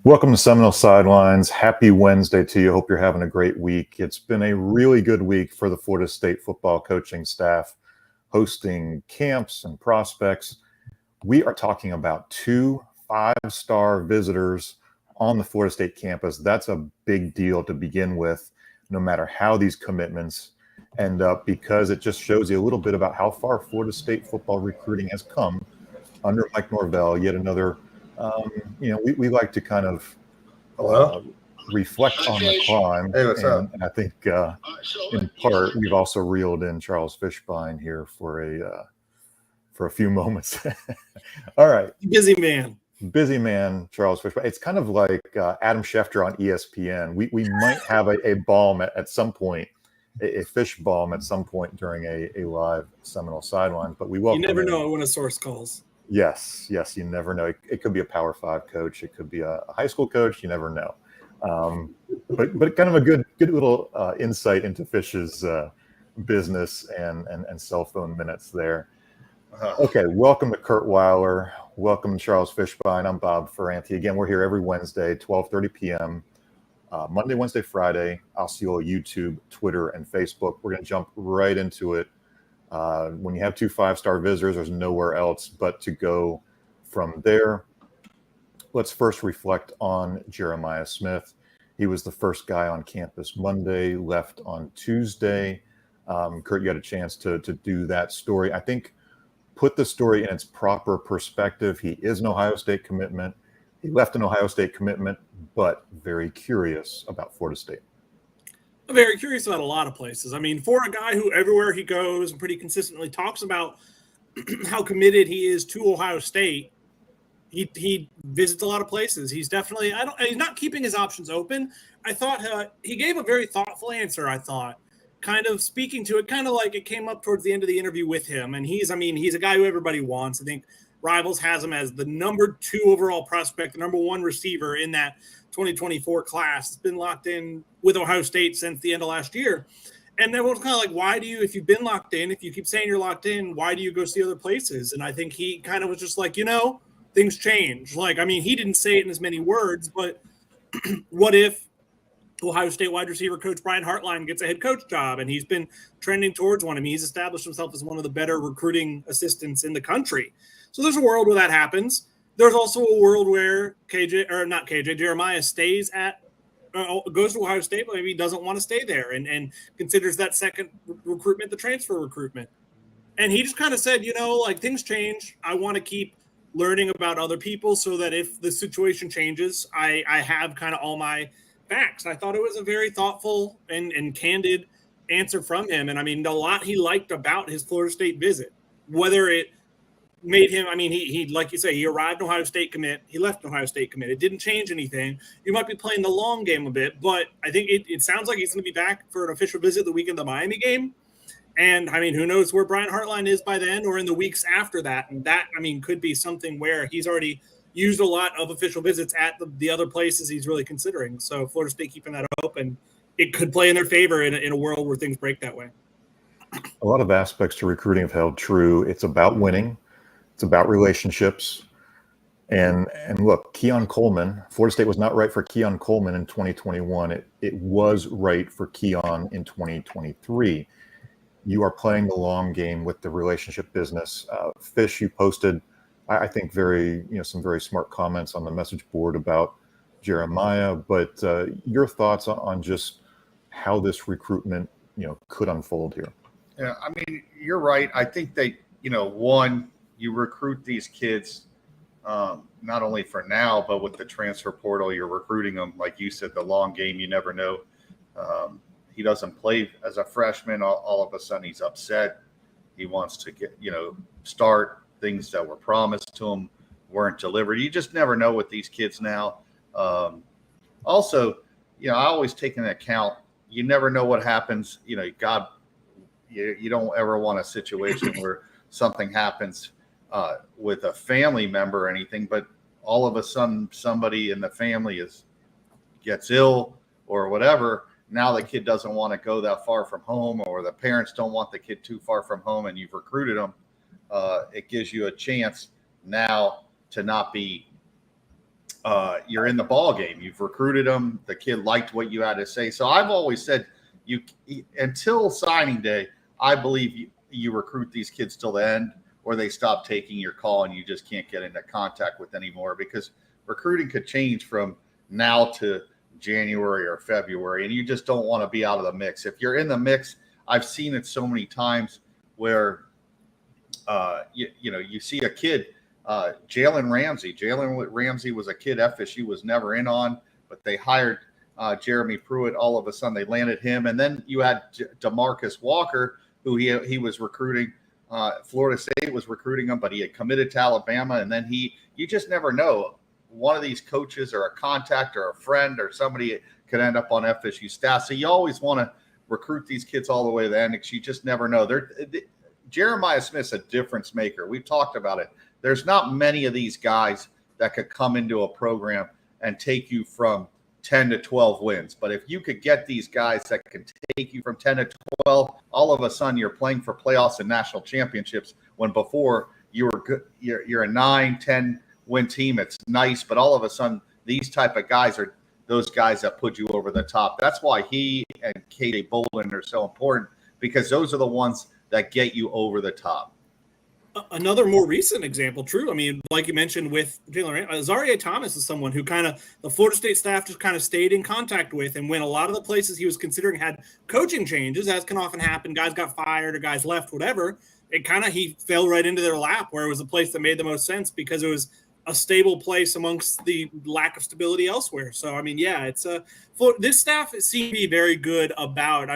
Welcome to Seminole Sidelines. Happy Wednesday to you. Hope you're having a great week. It's been a really good week for the Florida State football coaching staff, hosting camps and prospects. We are talking about 2 5-star visitors on the Florida State campus. That's a big deal to begin with, no matter how these commitments end up, because it just shows you a little bit about how far Florida State football recruiting has come under Mike Norvell. Yet another we like to kind of reflect on the climb. Hey, what's up? And I think in part we've also reeled in Charles Fishbein here for a few moments. All right. Busy man, Charles Fishbein. It's kind of like Adam Schefter on ESPN. We might have a balm at some point, a fish balm at some point during a live Seminole Sidelines. But we welcome. You never know when a source calls. Yes, you never know. It could be a Power 5 coach. It could be a high school coach. You never know. But kind of a good little insight into Fish's business and cell phone minutes there. Okay, welcome to Kurt Weiler. Welcome to Charles Fishbein. I'm Bob Ferranti. Again, we're here every Wednesday, 12:30 p.m. Monday, Wednesday, Friday. I'll see you on YouTube, Twitter, and Facebook. We're going to jump right into it. When you have 2 5-star visitors, there's nowhere else but to go from there. Let's first reflect on Jeremiah Smith. He was the first guy on campus Monday, left on Tuesday. Kurt, you had a chance to do that story. I think put the story in its proper perspective. He is an Ohio State commitment. He left an Ohio State commitment, but very curious about Florida State. I'm very curious about a lot of places. I mean, for a guy who everywhere he goes and pretty consistently talks about how committed he is to Ohio State, he visits a lot of places. He's definitely he's not keeping his options open. I thought he gave a very thoughtful answer. I thought, kind of speaking to it, kind of like it came up towards the end of the interview with him. And he's a guy who everybody wants. I think Rivals has him as the number 2 overall prospect, the number 1 receiver in that 2024 class. It's been locked in with Ohio State since the end of last year. And then it was kind of like, why do you, if you've been locked in, if you keep saying you're locked in, why do you go see other places? And I think he kind of was just like, things change. Like, I mean, he didn't say it in as many words, but what if Ohio State wide receiver coach Brian Hartline gets a head coach job, and he's been trending towards one. I mean, he's established himself as one of the better recruiting assistants in the country. So there's a world where that happens. There's also a world where Jeremiah stays goes to Ohio State, but maybe he doesn't want to stay there and considers that second recruitment the transfer recruitment. And he just kind of said, things change. I want to keep learning about other people so that if the situation changes, I have kind of all my facts. I thought it was a very thoughtful and candid answer from him. And I mean, a lot he liked about his Florida State visit, whether it made him, I mean, he like you say, he arrived in Ohio State commit, he left Ohio State commit. It didn't change anything. You might be playing the long game a bit, but I think it sounds like he's going to be back for an official visit the week of the Miami game. And I mean, who knows where Brian Hartline is by then or in the weeks after that. And that, I mean, could be something where he's already used a lot of official visits at the other places he's really considering. So Florida State keeping that open, it could play in their favor in a world where things break that way. A lot of aspects to recruiting have held true. It's about winning. It's about relationships. And look, Keon Coleman, Florida State was not right for Keon Coleman in 2021. It was right for Keon in 2023. You are playing the long game with the relationship business. Fish, you posted, I think, some very smart comments on the message board about Jeremiah. But your thoughts on just how this recruitment, could unfold here? Yeah, I mean, you're right. I think they, one, you recruit these kids not only for now, but with the transfer portal, you're recruiting them. Like you said, the long game, you never know. He doesn't play as a freshman. All of a sudden, he's upset. He wants to get, start. Things that were promised to him weren't delivered. You just never know with these kids now. Also, I always take into account, you never know what happens. You don't ever want a situation where something happens with a family member or anything, but all of a sudden somebody in the family gets ill or whatever. Now the kid doesn't want to go that far from home, or the parents don't want the kid too far from home, and you've recruited them. It gives you a chance now to not be you're in the ball game. You've recruited him. The kid liked what you had to say. So I've always said until signing day, I believe you recruit these kids till the end, or they stop taking your call and you just can't get into contact with anymore, because recruiting could change from now to January or February, and you just don't want to be out of the mix. If you're in the mix, I've seen it so many times where you see a kid, Jalen Ramsey was a kid FSU was never in on, but they hired Jeremy Pruitt. All of a sudden they landed him, and then you had DeMarcus Walker, who he was recruiting. Florida State was recruiting him, but he had committed to Alabama, and then you just never know. One of these coaches or a contact or a friend or somebody could end up on FSU staff. So you always want to recruit these kids all the way to the end, because you just never know. Jeremiah Smith's a difference maker. We've talked about it. There's not many of these guys that could come into a program and take you from 10 to 12 wins. But if you could get these guys that can take you from 10 to 12, all of a sudden you're playing for playoffs and national championships, when before you were good. You're a 9-10 win team. It's nice, but all of a sudden these type of guys are those guys that put you over the top. That's why he and KJ Bolden are so important, because those are the ones that get you over the top. Another more recent example, true. I mean, like you mentioned with Jalen, Zaire Thomas is someone who the Florida State staff just kind of stayed in contact with. And when a lot of the places he was considering had coaching changes, as can often happen, guys got fired or guys left, whatever, he fell right into their lap, where it was a place that made the most sense because it was a stable place amongst the lack of stability elsewhere. So, I mean, yeah, this staff seems to be very good about,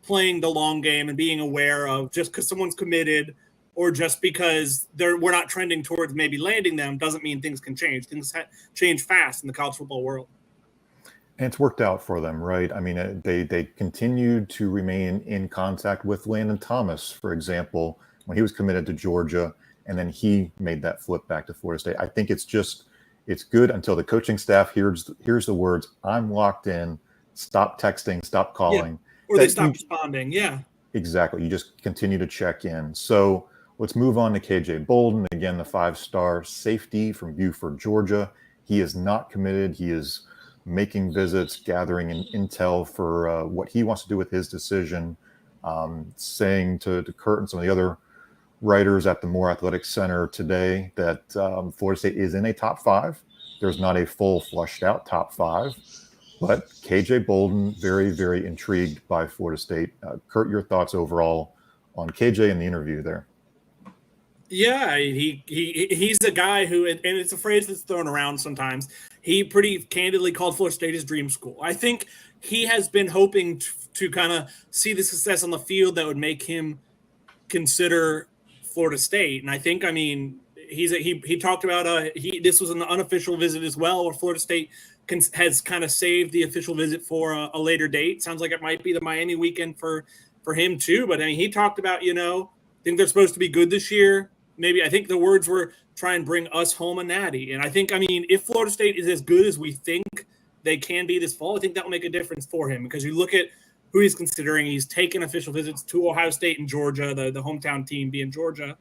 playing the long game and being aware of, just because someone's committed or just because we're not trending towards maybe landing them doesn't mean things can change. Things change fast in the college football world. And it's worked out for them, right? I mean, they continued to remain in contact with Landon Thomas, for example, when he was committed to Georgia, and then he made that flip back to Florida State. I think it's good until the coaching staff hears the words, "I'm locked in, stop texting, stop calling." Yeah. Or they stop responding. Yeah. Exactly. You just continue to check in. So let's move on to KJ Bolden. Again, the 5-star safety from Buford, Georgia. He is not committed. He is making visits, gathering intel for what he wants to do with his decision, saying to Kurt and some of the other writers at the Moore Athletic Center today that Florida State is in a top 5. There's not a full flushed out top 5, but KJ Bolden, very, very intrigued by Florida State. Kurt, your thoughts overall on KJ in the interview there? Yeah, he's a guy who, and it's a phrase that's thrown around sometimes, he pretty candidly called Florida State his dream school. I think he has been hoping to kind of see the success on the field that would make him consider Florida State. And I think, he talked about this was an unofficial visit as well, where Florida State has kind of saved the official visit for a later date. Sounds like it might be the Miami weekend for him too. But he talked about, think they're supposed to be good this year. Maybe I think the words were try and bring us home a natty. And I think, if Florida State is as good as we think they can be this fall, I think that will make a difference for him, because you look at who he's considering. He's taken official visits to Ohio State and Georgia, the hometown team being Georgia.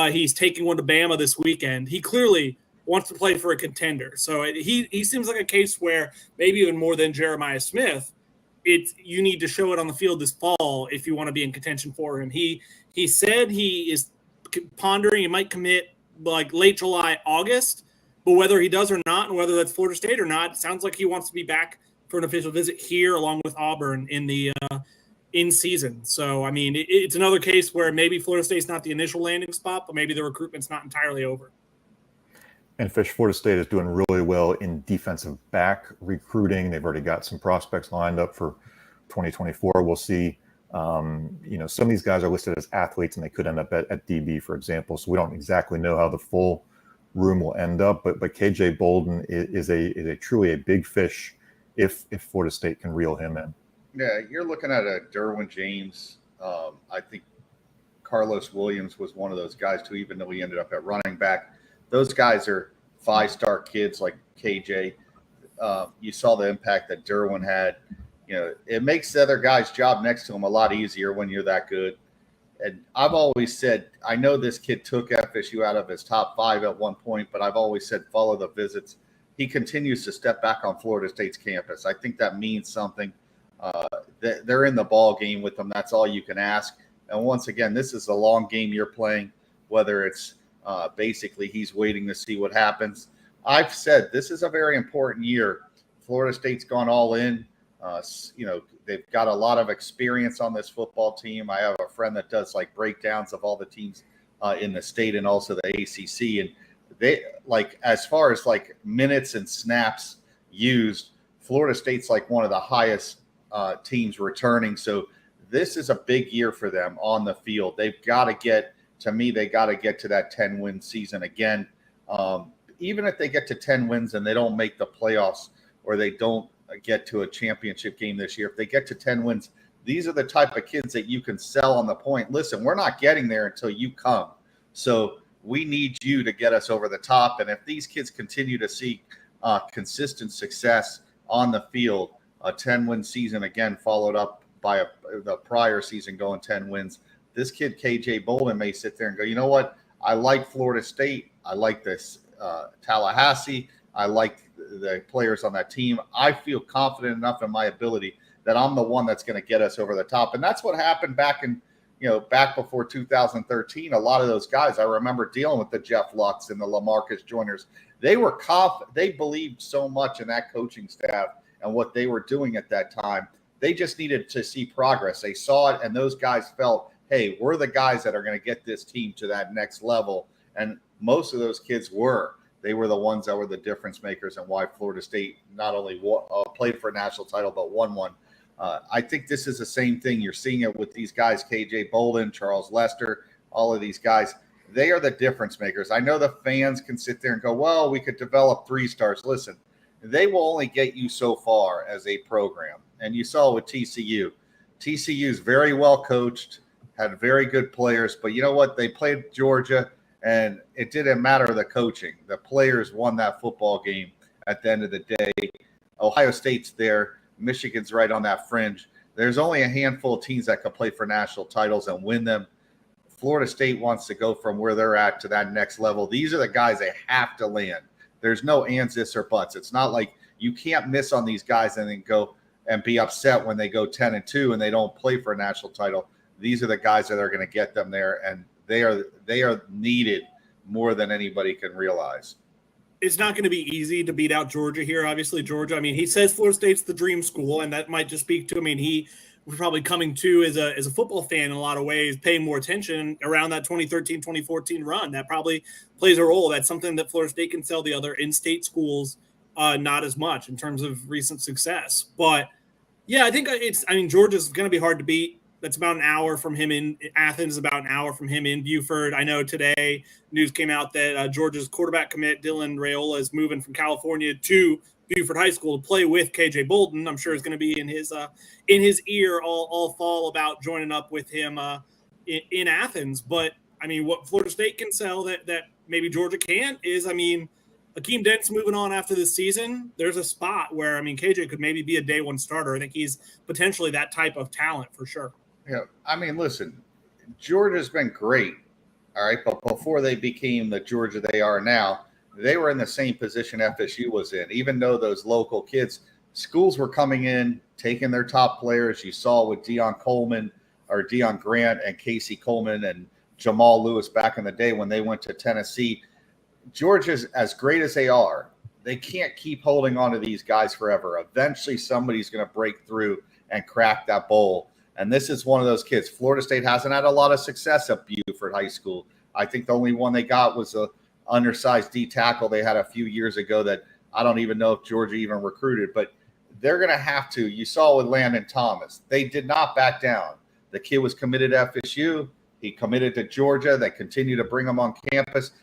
He's taking one to Bama this weekend. He clearly wants to play for a contender. So he seems like a case where maybe even more than Jeremiah Smith, you need to show it on the field this fall if you want to be in contention for him. He said he is pondering he might commit like late July, August, but whether he does or not, and whether that's Florida State or not, it sounds like he wants to be back for an official visit here along with Auburn in the in season. So, it's another case where maybe Florida State's not the initial landing spot, but maybe the recruitment's not entirely over. And Florida State is doing really well in defensive back recruiting. They've already got some prospects lined up for 2024. We'll see. Some of these guys are listed as athletes, and they could end up at DB, for example. So we don't exactly know how the full room will end up. But KJ Bolden is a truly a big fish if Florida State can reel him in. Yeah, you're looking at a Derwin James. I think Carlos Williams was one of those guys too, even though he ended up at running back. Those guys are 5-star kids like KJ. You saw the impact that Derwin had. It makes the other guy's job next to him a lot easier when you're that good. And I've always said, I know this kid took FSU out of his top 5 at one point, but I've always said follow the visits. he continues to step back on Florida State's campus. I think that means something. They're in the ball game with them. That's all you can ask. And once again, this is a long game you're playing, whether it's basically he's waiting to see what happens. I've said this is a very important year. Florida State's gone all in. They've got a lot of experience on this football team. I have a friend that does like breakdowns of all the teams in the state and also the ACC. And they like, as far as like minutes and snaps used, Florida State's like one of the highest teams returning. So this is a big year for them on the field. They've got to get to that 10-win season again. Even if they get to 10 wins and they don't make the playoffs or they don't get to a championship game this year, if they get to 10 wins, these are the type of kids that you can sell on the point. Listen, we're not getting there until you come. So we need you to get us over the top. And if these kids continue to see consistent success on the field, a 10-win season, again, followed up by the prior season going 10 wins, this kid, KJ Bolden, may sit there and go, you know what? I like Florida State. I like this Tallahassee. I like the players on that team. I feel confident enough in my ability that I'm the one that's going to get us over the top. And that's what happened back before 2013. A lot of those guys, I remember dealing with the Jeff Lucks and the LaMarcus Joyners. They were they believed so much in that coaching staff and what they were doing at that time. They just needed to see progress. They saw it, and those guys felt, hey, we're the guys that are going to get this team to that next level. And most of those kids were. They were the ones that were the difference makers and why Florida State not only played for a national title, but won one. I think this is the same thing. You're seeing it with these guys, KJ Bolden, Charles Lester, all of these guys. They are the difference makers. I know the fans can sit there and go, well, we could develop 3-stars. Listen, they will only get you so far as a program. And you saw with TCU. TCU is very well coached, had very good players. But you know what? They played Georgia. And it didn't matter the coaching. The players won that football game at the end of the day. Ohio State's there. Michigan's right on that fringe. There's only a handful of teams that can play for national titles and win them. Florida State wants to go from where they're at to that next level. These are the guys they have to land. There's no ands, ifs, or buts. It's not like you can't miss on these guys and then go and be upset when they go 10-2 and they don't play for a national title. These are the guys that are going to get them there, and they are needed more than anybody can realize. It's not going to be easy to beat out Georgia here. Obviously, Georgia, he says Florida State's the dream school, and that might just speak to, he was probably coming to as a football fan in a lot of ways, paying more attention around that 2013, 2014 run. That probably plays a role. That's something that Florida State can sell the other in-state schools not as much in terms of recent success. But, yeah, I think Georgia's going to be hard to beat. That's about an hour from him in Athens, about an hour from him in Buford. I know today news came out that Georgia's quarterback commit, Dylan Raiola, is moving from California to Buford High School to play with KJ Bolden. I'm sure it's going to be in his ear all fall about joining up with him in Athens. But, what Florida State can sell that maybe Georgia can't is, Akeem Dent's moving on after this season. There's a spot where, KJ could maybe be a day one starter. I think he's potentially that type of talent for sure. Yeah, listen, Georgia's been great, all right, but before they became the Georgia they are now, they were in the same position FSU was in. Even though those local kids, schools were coming in, taking their top players. You saw with Deion Grant and Casey Coleman and Jamal Lewis back in the day when they went to Tennessee. Georgia's as great as they are. They can't keep holding on to these guys forever. Eventually, somebody's going to break through and crack that bowl. And this is one of those kids. Florida State hasn't had a lot of success at Buford High School. I think the only one they got was a undersized D tackle they had a few years ago that I don't even know if Georgia even recruited. But they're going to have to. You saw with Landon Thomas. They did not back down. The kid was committed to FSU. He committed to Georgia. They continue to bring him on campus.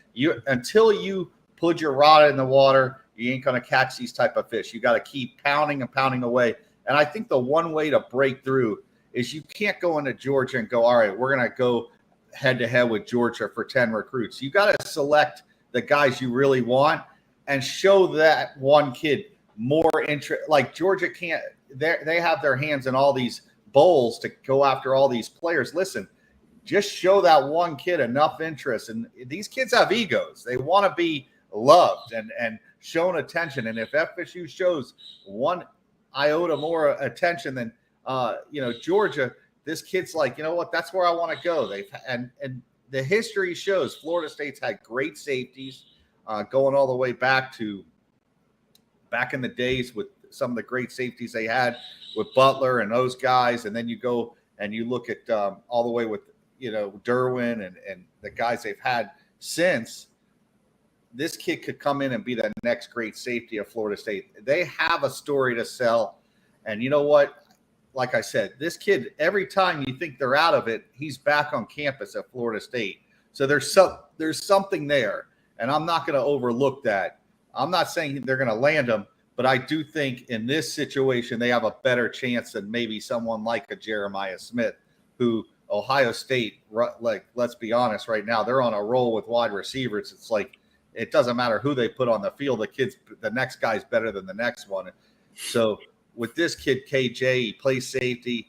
Until you put your rod in the water, you ain't going to catch these type of fish. You got to keep pounding and pounding away. And I think the one way to break through is you can't go into Georgia and go, all right, we're going to go head-to-head with Georgia for 10 recruits. You got to select the guys you really want and show that one kid more interest. Like Georgia can't – they have their hands in all these bowls to go after all these players. Listen, just show that one kid enough interest. And these kids have egos. They want to be loved and shown attention. And if FSU shows one iota more attention than Georgia, this kid's like, you know what, that's where I want to go. And the history shows Florida State's had great safeties going all the way back in the days with some of the great safeties they had with Butler and those guys. And then you go and you look at all the way with, Derwin and the guys they've had since. This kid could come in and be the next great safety of Florida State. They have a story to sell. And you know what? Like I said, this kid, every time you think they're out of it, he's back on campus at Florida State. So there's something there. And I'm not going to overlook that. I'm not saying they're going to land him, but I do think in this situation, they have a better chance than maybe someone like a Jeremiah Smith, who Ohio State, like, let's be honest right now, they're on a roll with wide receivers. It's like, it doesn't matter who they put on the field. The next guy's better than the next one. So with this kid, KJ, he plays safety.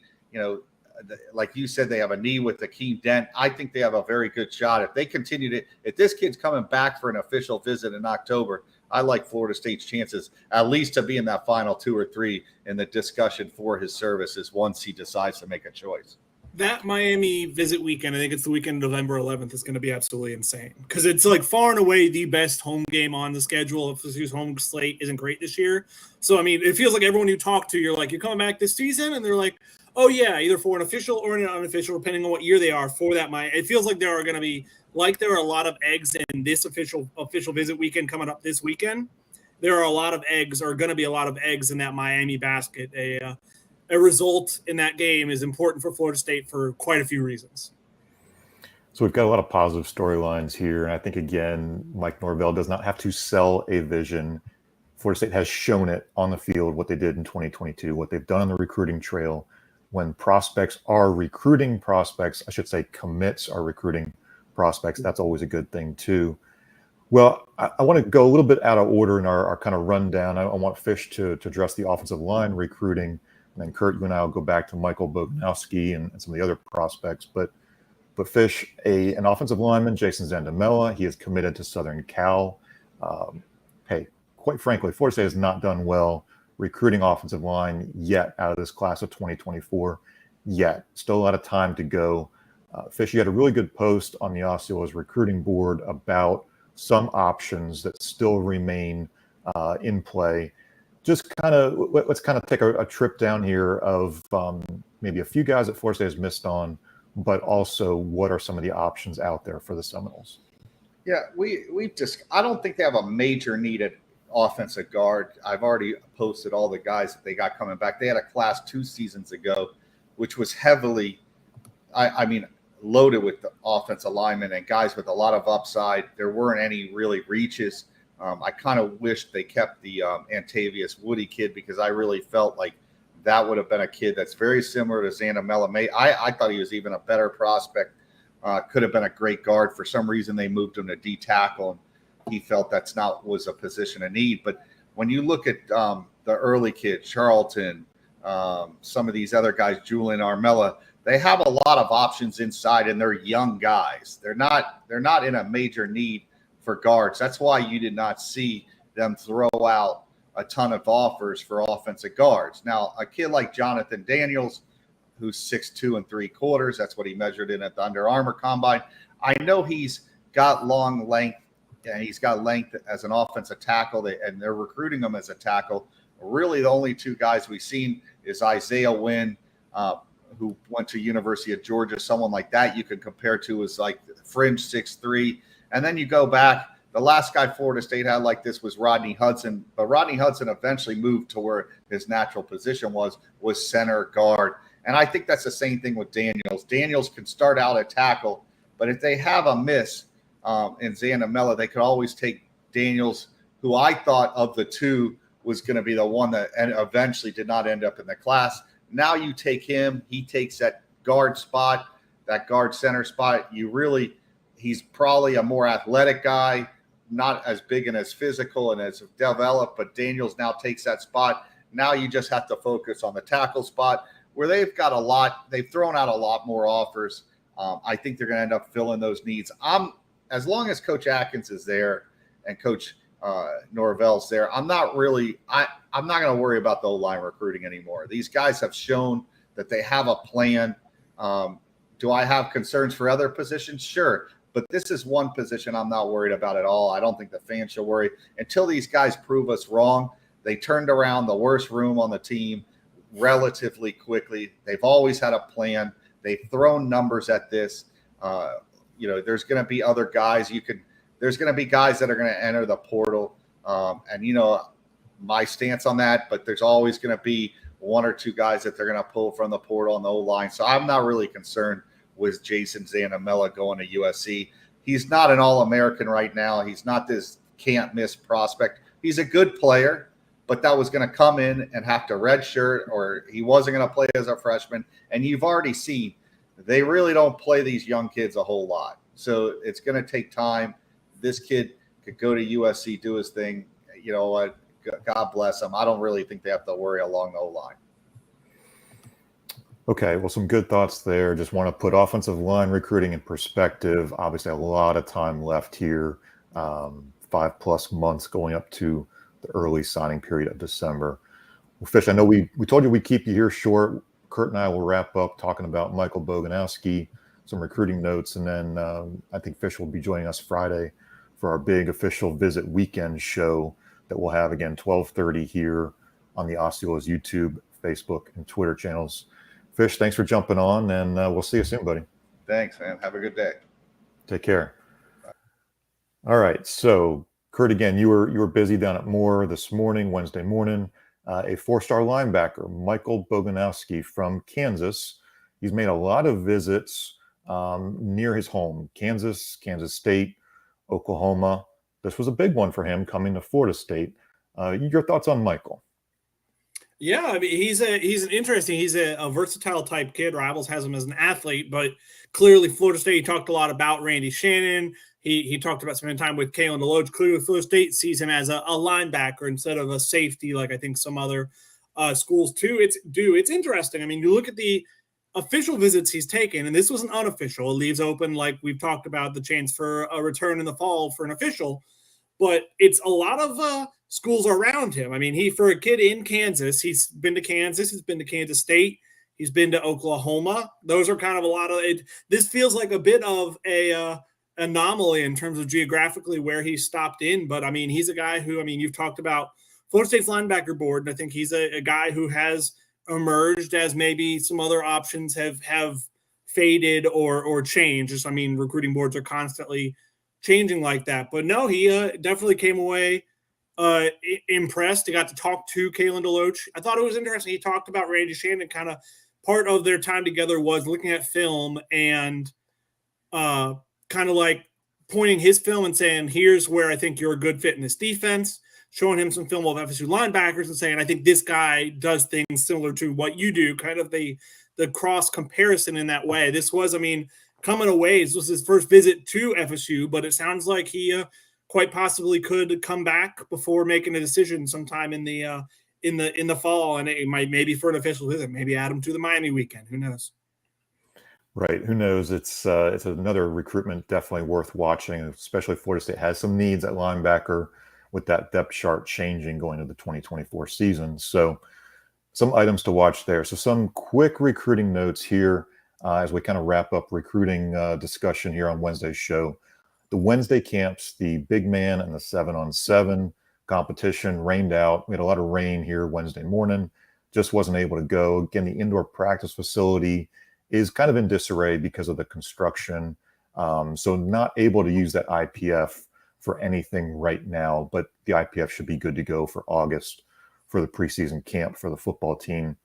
Like you said, they have a knee with Akeem Dent. I think they have a very good shot. If this kid's coming back for an official visit in October, I like Florida State's chances at least to be in that final 2 or 3 in the discussion for his services once he decides to make a choice. That Miami visit weekend, I think it's the weekend of November 11th, is going to be absolutely insane because it's like far and away the best home game on the schedule. FSU's home slate isn't great this year. So, I mean, it feels like everyone you talk to, you're like, you're coming back this season? And they're like, oh, yeah, either for an official or an unofficial, depending on what year they are for that. It feels like there are going to be, like there are a lot of eggs in this official visit weekend coming up this weekend. There are going to be a lot of eggs in that Miami basket. A result in that game is important for Florida State for quite a few reasons. So we've got a lot of positive storylines here. And I think, again, Mike Norvell does not have to sell a vision. Florida State has shown it on the field, what they did in 2022, what they've done on the recruiting trail. When prospects are recruiting prospects, I should say commits are recruiting prospects, that's always a good thing too. Well, I want to go a little bit out of order in our kind of rundown. I want Fish to address the offensive line recruiting. And then Kurt, you and I will go back to Michael Boganowski and some of the other prospects. But Fish, an offensive lineman, Jason Zandamela, he is committed to Southern Cal. Hey, quite frankly, Florida State has not done well recruiting offensive line yet out of this class of 2024 yet. Still a lot of time to go. Fish, you had a really good post on the Osceola's recruiting board about some options that still remain in play. Just let's kind of take a trip down here of maybe a few guys that Florida State has missed on, but also what are some of the options out there for the Seminoles? Yeah, I don't think they have a major need at offensive guard. I've already posted all the guys that they got coming back. They had a class 2 seasons ago, which was heavily, loaded with the offensive linemen and guys with a lot of upside. There weren't any really reaches. I kind of wished they kept the Antavius Woody kid because I really felt like that would have been a kid that's very similar to Zandamela. I thought he was even a better prospect. Could have been a great guard. For some reason, they moved him to D tackle, and he felt was a position of need. But when you look at the early kids, Charlton, some of these other guys, Julian Armella, they have a lot of options inside, and they're young guys. They're not in a major need for guards. That's why you did not see them throw out a ton of offers for offensive guards. Now, a kid like Jonathan Daniels, who's 6'2 3/4, that's what he measured in at the Under Armour Combine. I know he's got long length, and he's got length as an offensive tackle, and they're recruiting him as a tackle. Really, the only 2 guys we've seen is Isaiah Wynn, who went to University of Georgia. Someone like that you can compare to is like fringe 6'3". And then you go back, the last guy Florida State had like this was Rodney Hudson, but Rodney Hudson eventually moved to where his natural position was center guard. And I think that's the same thing with Daniels. Daniels can start out at tackle, but if they have a miss in Zandamela, they could always take Daniels, who I thought of the 2 was going to be the one that eventually did not end up in the class. Now you take him, he takes that guard spot, that guard center spot. He's probably a more athletic guy, not as big and as physical and as developed, but Daniels now takes that spot. Now you just have to focus on the tackle spot where they've thrown out a lot more offers. I think they're going to end up filling those needs. As long as Coach Atkins is there and Coach Norvell's there. I'm not going to worry about the O-line recruiting anymore. These guys have shown that they have a plan. Do I have concerns for other positions? Sure. But this is one position I'm not worried about at all. I don't think the fans should worry until these guys prove us wrong. They turned around the worst room on the team relatively quickly. They've always had a plan. They've thrown numbers at this. There's going to be other guys there's going to be guys that are going to enter the portal. My stance on that, but there's always going to be one or two guys that they're going to pull from the portal on the O-line. So I'm not really concerned with Jason Zandamela going to USC. He's not an All-American right now. He's not this can't-miss prospect. He's a good player, but that was going to come in and have to redshirt, or he wasn't going to play as a freshman. And you've already seen they really don't play these young kids a whole lot. So it's going to take time. This kid could go to USC, do his thing. You know what? God bless him. I don't really think they have to worry along the O-line. Okay, well, some good thoughts there. Just want to put offensive line recruiting in perspective. Obviously, a lot of time left here, 5+ months going up to the early signing period of December. Well, Fish, I know we told you we'd keep you here short. Kurt and I will wrap up talking about Michael Boganowski, some recruiting notes, and then I think Fish will be joining us Friday for our big official visit weekend show that we'll have again 12:30 here on the Osceolas YouTube, Facebook, and Twitter channels. Fish, thanks for jumping on, and we'll see you soon, buddy. Thanks, man. Have a good day. Take care. All right. So, Kurt, again, you were busy down at Moore this morning, Wednesday morning. A 4-star linebacker, Michael Boganowski from Kansas. He's made a lot of visits near his home, Kansas, Kansas State, Oklahoma. This was a big one for him coming to Florida State. Your thoughts on Michael? Yeah, I mean, he's a versatile type kid. Rivals has him as an athlete, but clearly Florida State talked a lot about Randy Shannon. He talked about spending time with Kalen DeLoach. Clearly Florida State sees him as a linebacker instead of a safety, like I think some other schools too. It's interesting. I mean, you look at the official visits he's taken, and this was an unofficial. It leaves open, like we've talked about, the chance for a return in the fall for an official. But it's a lot of schools around him. I mean, for a kid in Kansas, he's been to Kansas, he's been to Kansas State, he's been to Oklahoma. Those are kind of a lot of it. This feels like a bit of a anomaly in terms of geographically where he stopped in. But I mean, he's a guy who, I mean, you've talked about Florida State's linebacker board, and I think he's a guy who has emerged as maybe some other options have faded or changed. Just, I mean, recruiting boards are constantly changing like that. But no, he definitely came away impressed. He got to talk to Kalen DeLoach. I thought it was interesting. He talked about Randy Shannon. Kind of part of their time together was looking at film and kind of like pointing his film and saying, here's where I think you're a good fit in this defense, showing him some film of FSU linebackers and saying, I think this guy does things similar to what you do, kind of the cross comparison in that way. This was, I mean, coming away, this was his first visit to FSU, but it sounds like he quite possibly could come back before making a decision sometime in the fall, and it might maybe for an official visit, maybe add him to the Miami weekend. Who knows? Right. Who knows? It's another recruitment definitely worth watching, especially Florida State has some needs at linebacker with that depth chart changing going into the 2024 season. So some items to watch there. So some quick recruiting notes here as we kind of wrap up recruiting discussion here on Wednesday's show. The Wednesday camps, the big man and the 7-on-7 competition rained out. We had a lot of rain here Wednesday morning. Just wasn't able to go. Again, the indoor practice facility is kind of in disarray because of the construction. So not able to use that IPF for anything right now, but the IPF should be good to go for August for the preseason camp for the football team.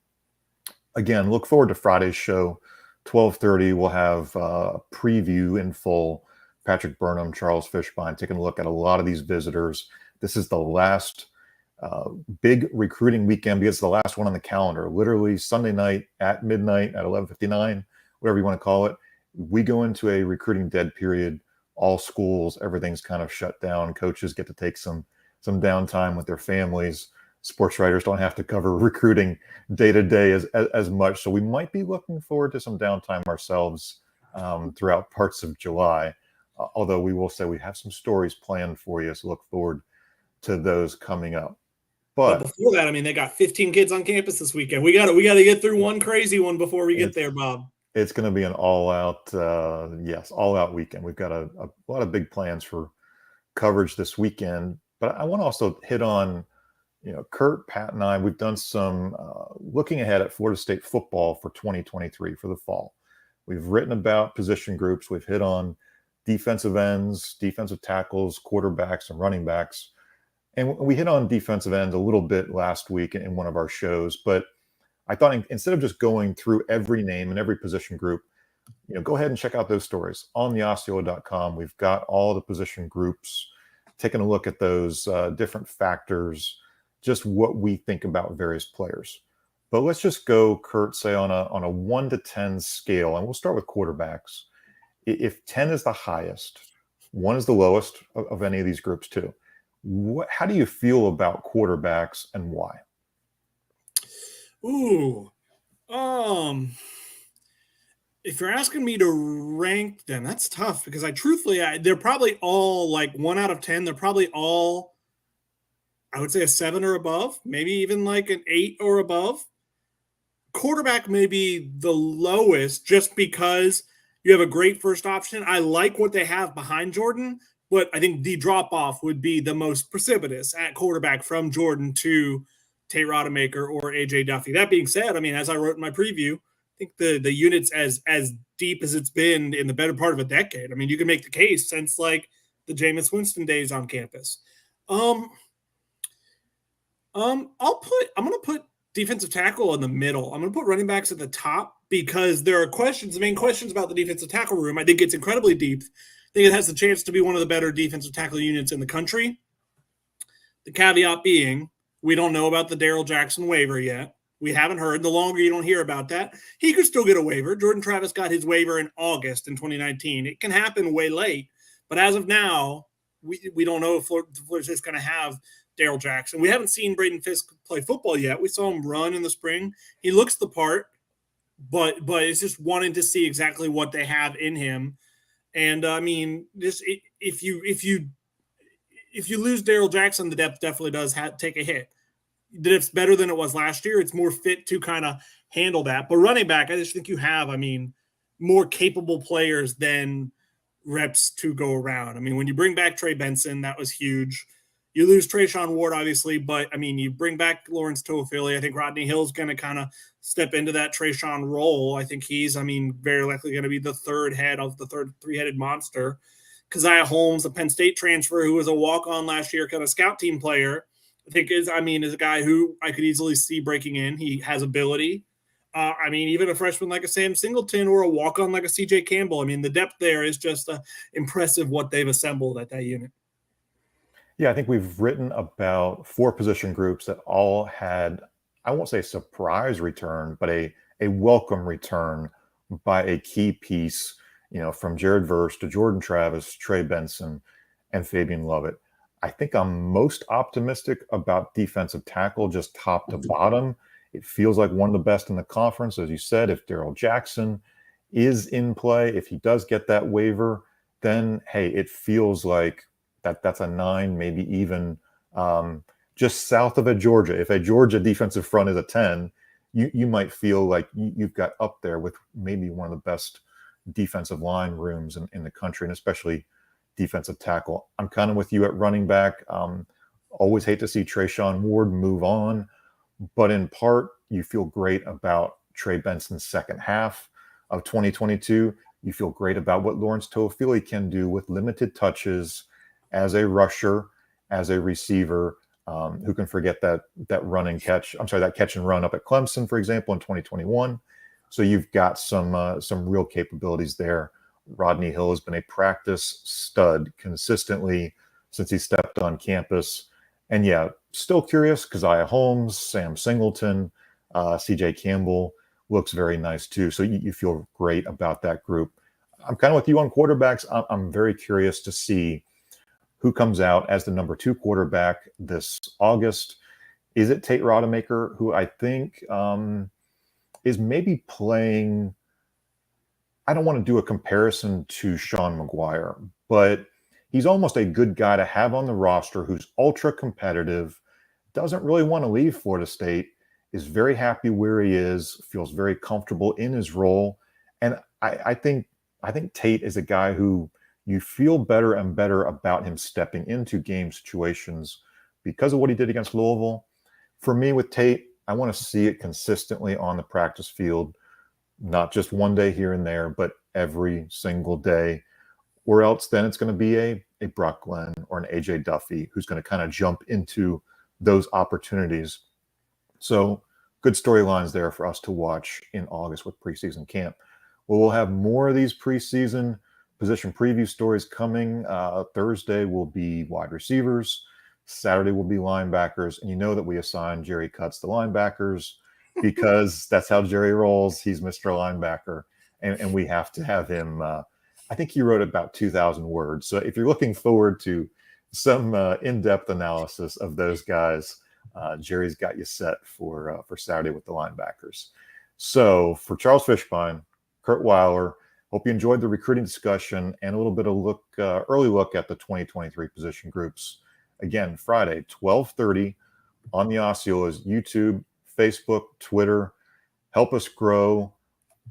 Again, look forward to Friday's show. 12:30, we'll have a preview in full. Patrick Burnham, Charles Fishbein, taking a look at a lot of these visitors. This is the last big recruiting weekend because it's the last one on the calendar. Literally Sunday night at midnight at 11:59, whatever you want to call it. We go into a recruiting dead period. All schools, everything's kind of shut down. Coaches get to take some downtime with their families. Sports writers don't have to cover recruiting day to day as much. So we might be looking forward to some downtime ourselves throughout parts of July. Although we will say we have some stories planned for you. So look forward to those coming up. But But before that, I mean, they got 15 kids on campus this weekend. We got to get through one crazy one before we get there, Bob. It's going to be an all-out, all-out weekend. We've got a lot of big plans for coverage this weekend. But I want to also hit on, Kurt, Pat, and I, we've done some looking ahead at Florida State football for 2023 for the fall. We've written about position groups. We've hit on defensive ends, defensive tackles, quarterbacks, and running backs. And we hit on defensive ends a little bit last week in one of our shows. But I thought instead of just going through every name and every position group, go ahead and check out those stories on theosceola.com. We've got all the position groups, taking a look at those different factors, just what we think about various players. But let's just go, Kurt, say on a 1 to 10 scale, and we'll start with quarterbacks. If 10 is the highest, 1 is the lowest of any of these groups too, how do you feel about quarterbacks and why? Ooh, if you're asking me to rank them, that's tough because they're probably all like 1 out of 10. They're probably all, I would say, a 7 or above, maybe even like an 8 or above. Quarterback may be the lowest just because you have a great first option. I like what they have behind Jordan, but I think the drop-off would be the most precipitous at quarterback from Jordan to Tate Rodemaker or A.J. Duffy. That being said, I mean, as I wrote in my preview, I think the unit's as deep as it's been in the better part of a decade. I mean, you can make the case since like the Jameis Winston days on campus. I'm going to put defensive tackle in the middle. I'm going to put running backs at the top because there are main questions about the defensive tackle room. I think it's incredibly deep. I think it has the chance to be one of the better defensive tackle units in the country. The caveat being, we don't know about the Darrell Jackson waiver yet. We haven't heard. The longer you don't hear about that, he could still get a waiver. Jordan Travis got his waiver in August in 2019. It can happen way late. But as of now, we don't know if Florida is going to have Darrell Jackson. We haven't seen Braden Fisk play football yet. We saw him run in the spring. He looks the part, but it's just wanting to see exactly what they have in him. And I mean, just if you lose Darrell Jackson, the depth definitely does take a hit. That it's better than it was last year. It's more fit to kind of handle that. But running back, I just think you have, more capable players than reps to go around. I mean, when you bring back Trey Benson, that was huge. You lose Trayshawn Ward, obviously, but, you bring back Lawrence Toafili. I think Rodney Hill's going to kind of step into that Trayshawn role. I think he's, very likely going to be the third head of the three-headed monster. Keziah Holmes, a Penn State transfer who was a walk-on last year, kind of scout team player, I think is a guy who I could easily see breaking in. He has ability. Even a freshman like a Sam Singleton or a walk-on like a CJ Campbell. The depth there is just impressive what they've assembled at that unit. Yeah, I think we've written about 4 position groups that all had, I won't say surprise return, but a welcome return by a key piece, from Jared Verse to Jordan Travis, Trey Benson, and Fabian Lovett. I think I'm most optimistic about defensive tackle, just top to bottom. It feels like one of the best in the conference. As you said, if Darrell Jackson is in play, if he does get that waiver, then, hey, it feels like that's a 9, maybe even just south of a Georgia. If a Georgia defensive front is a 10, you might feel like you've got up there with maybe one of the best defensive line rooms in the country, and especially defensive tackle. I'm kind of with you at running back. Always hate to see Trayshawn Ward move on, but in part, you feel great about Trey Benson's second half of 2022. You feel great about what Lawrence Toafili can do with limited touches as a rusher, as a receiver. Who can forget that run and catch? That catch and run up at Clemson, for example, in 2021. So you've got some real capabilities there. Rodney Hill has been a practice stud consistently since he stepped on campus. And yeah, still curious. Keziah Holmes, Sam Singleton, CJ Campbell looks very nice too. So you feel great about that group. I'm kind of with you on quarterbacks. I'm very curious to see who comes out as the number 2 quarterback this August. Is it Tate Rodemaker, who I think is maybe playing? I don't want to do a comparison to Sean McGuire, but he's almost a good guy to have on the roster who's ultra competitive, doesn't really want to leave Florida State, is very happy where he is, feels very comfortable in his role. And I think Tate is a guy who you feel better and better about him stepping into game situations because of what he did against Louisville. For me with Tate, I want to see it consistently on the practice field, not just one day here and there, but every single day. Or else then it's going to be a Brock Glenn or an AJ Duffy who's going to kind of jump into those opportunities. So good storylines there for us to watch in August with preseason camp. Well, we'll have more of these preseason position preview stories coming. Thursday will be wide receivers. Saturday will be linebackers. And you know that we assign Jerry Cutts the linebackers because that's how Jerry rolls. He's Mr. Linebacker. And we have to have him. I think he wrote about 2,000 words. So if you're looking forward to some in-depth analysis of those guys, Jerry's got you set for Saturday with the linebackers. So for Charles Fishbein, Kurt Weiler, hope you enjoyed the recruiting discussion and a little bit of early look at the 2023 position groups. Again, Friday, 12:30 on the Osceolas, YouTube, Facebook, Twitter. Help us grow.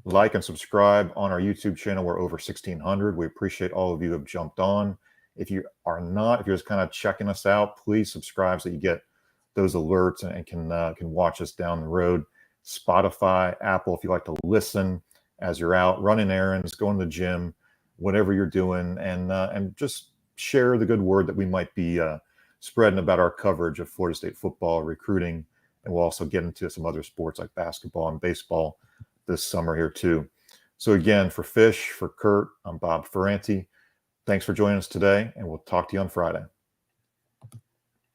Like and subscribe on our YouTube channel. We're over 1,600. We appreciate all of you who have jumped on. If you are not, if you're just kind of checking us out, please subscribe so you get those alerts and can watch us down the road. Spotify, Apple, if you like to listen as you're out running errands, going to the gym, whatever you're doing, and just share the good word that we might be spreading about our coverage of Florida State football, recruiting, and we'll also get into some other sports like basketball and baseball this summer here too. So again, for Fish, for Kurt, I'm Bob Ferranti. Thanks for joining us today, and we'll talk to you on Friday.